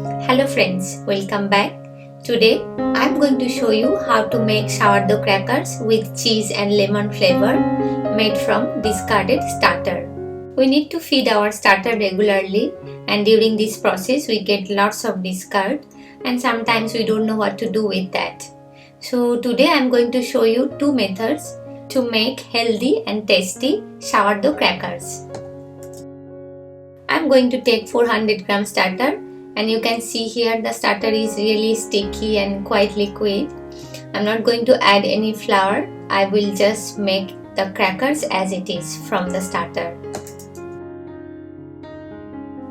Hello friends, welcome back. Today I'm going to show you how to make sourdough crackers with cheese and lemon flavor made from discarded starter. We need to feed our starter regularly, and during this process we get lots of discard and sometimes we don't know what to do with that. So today I'm going to show you two methods to make healthy and tasty sourdough crackers. I'm going to take 400 gram starter, and you can see here the starter is really sticky and quite liquid. I'm not going to add any flour. I will just make the crackers as it is from the starter.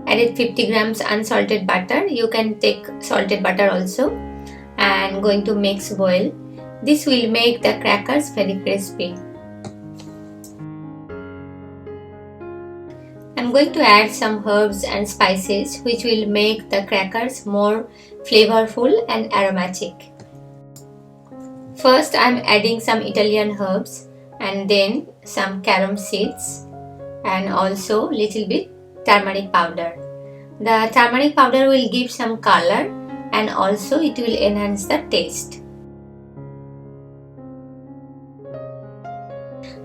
Added 50 grams unsalted butter. You can take salted butter also, and going to mix well. This will make the crackers very crispy. I'm going to add some herbs and spices which will make the crackers more flavorful and aromatic. First I'm adding some Italian herbs and then some carom seeds and also little bit turmeric powder. The turmeric powder will give some color and also it will enhance the taste.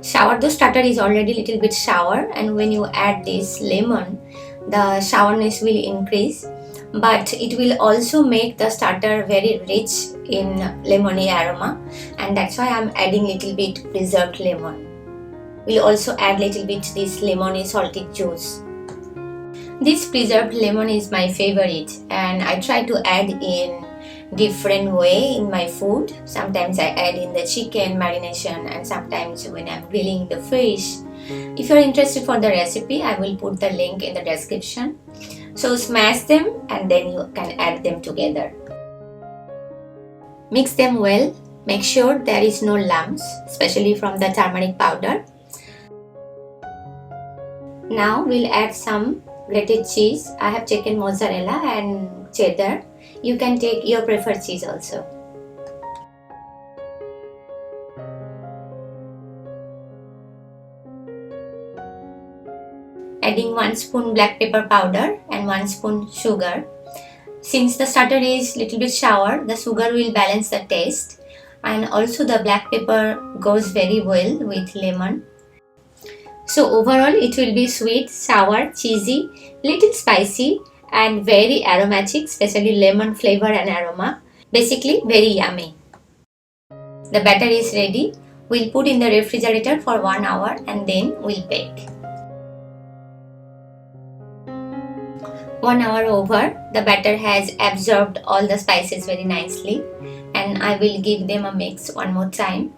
Sourdough starter is already a little bit sour, and when you add this lemon, the sourness will increase, but it will also make the starter very rich in lemony aroma, and that's why I'm adding little bit preserved lemon. We'll also add little bit this lemony salty juice. This preserved lemon is my favorite, and I try to add in different way in my food. Sometimes I add in the chicken marination and sometimes when I'm grilling the fish. If you're interested for the recipe, I will put the link in the description. So smash them and then you can add them together. Mix them well. Make sure there is no lumps, especially from the turmeric powder. Now we'll add some grated cheese. I have taken mozzarella and cheddar. You can take your preferred cheese also. Adding 1 spoon black pepper powder and 1 spoon sugar. Since the starter is little bit sour, the sugar will balance the taste, and also the black pepper goes very well with lemon. So overall it will be sweet, sour, cheesy, little spicy and very aromatic, especially lemon flavor and aroma. Basically very yummy. The batter is ready. We'll put in the refrigerator for 1 hour and then we'll bake. 1 hour over, the batter has absorbed all the spices very nicely, and I will give them a mix one more time.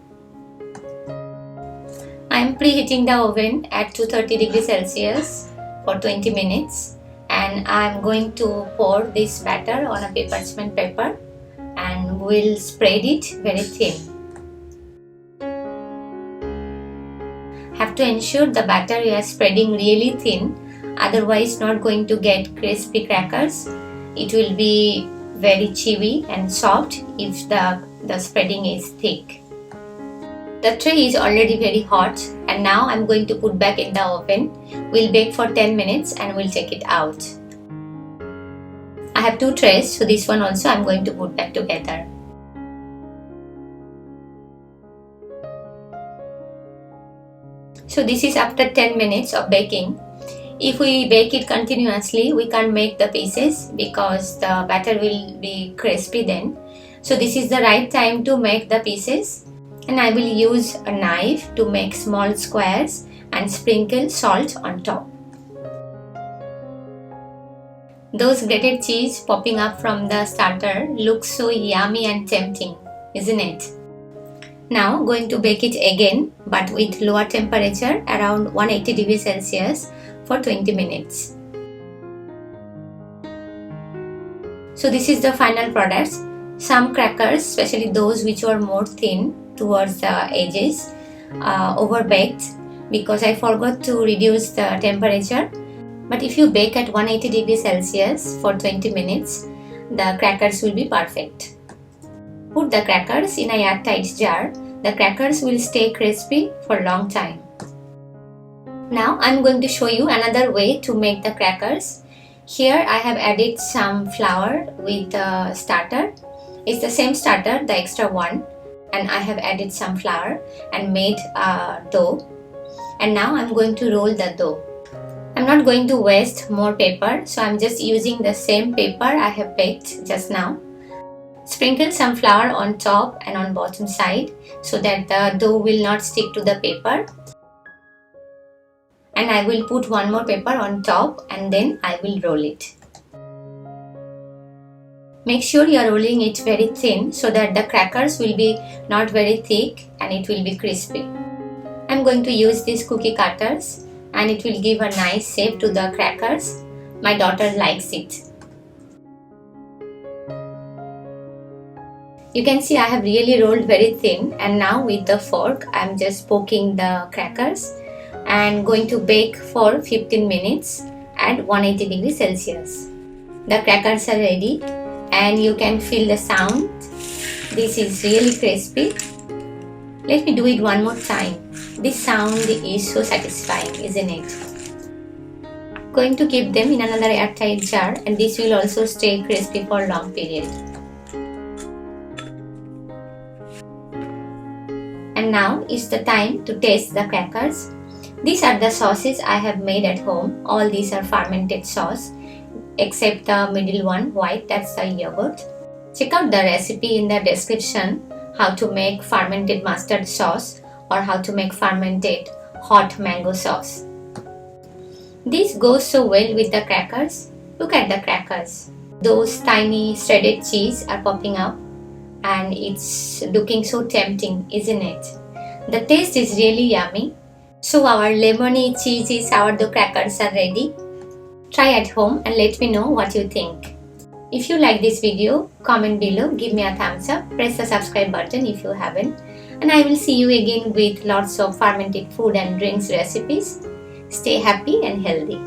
I am preheating the oven at 230 degrees Celsius for 20 minutes. And I am going to pour this batter on a parchment paper and we'll spread it very thin. Have to ensure the batter you are spreading really thin, otherwise not going to get crispy crackers. It will be very chewy and soft if the spreading is thick. The tray is already very hot, and now I'm going to put back in the oven. We'll bake for 10 minutes and we'll take it out. I have 2 trays, so this one also I'm going to put back together. So this is after 10 minutes of baking. If we bake it continuously, we can't make the pieces because the batter will be crispy then. So this is the right time to make the pieces. And I will use a knife to make small squares and sprinkle salt on top. Those grated cheese popping up from the starter looks so yummy and tempting, isn't it? Now going to bake it again, but with lower temperature around 180 degrees Celsius for 20 minutes. So this is the final product. Some crackers, especially those which were more thin towards the edges, overbaked because I forgot to reduce the temperature. But if you bake at 180 degrees Celsius for 20 minutes, the crackers will be perfect. Put the crackers in a airtight jar. The crackers will stay crispy for a long time. Now I'm going to show you another way to make the crackers. Here I have added some flour with the starter. It's the same starter, the extra one, and I have added some flour and made a dough. And now I'm going to roll the dough. I'm not going to waste more paper, so I'm just using the same paper I have baked just now. Sprinkle some flour on top and on bottom side so that the dough will not stick to the paper. And I will put one more paper on top and then I will roll it. Make sure you are rolling it very thin so that the crackers will be not very thick and it will be crispy. I'm going to use these cookie cutters and it will give a nice shape to the crackers. My daughter likes it. You can see I have really rolled very thin, and now with the fork I'm just poking the crackers and going to bake for 15 minutes at 180 degrees Celsius. The crackers are ready and you can feel the sound. This is really crispy. Let me do it one more time. This sound is so satisfying, isn't it? Going to keep them in another airtight jar, and this will also stay crispy for a long period. And now is the time to taste the crackers. These are the sauces I have made at home. All these are fermented sauce except the middle one, white, that's the yogurt. Check out the recipe in the description how to make fermented mustard sauce or how to make fermented hot mango sauce. This goes so well with the crackers. Look at the crackers. Those tiny shredded cheese are popping up and it's looking so tempting, isn't it? The taste is really yummy. So our lemony cheesy sourdough crackers are ready. Try at home and let me know what you think. If you like this video, comment below, give me a thumbs up, press the subscribe button if you haven't, and I will see you again with lots of fermented food and drinks recipes. Stay happy and healthy.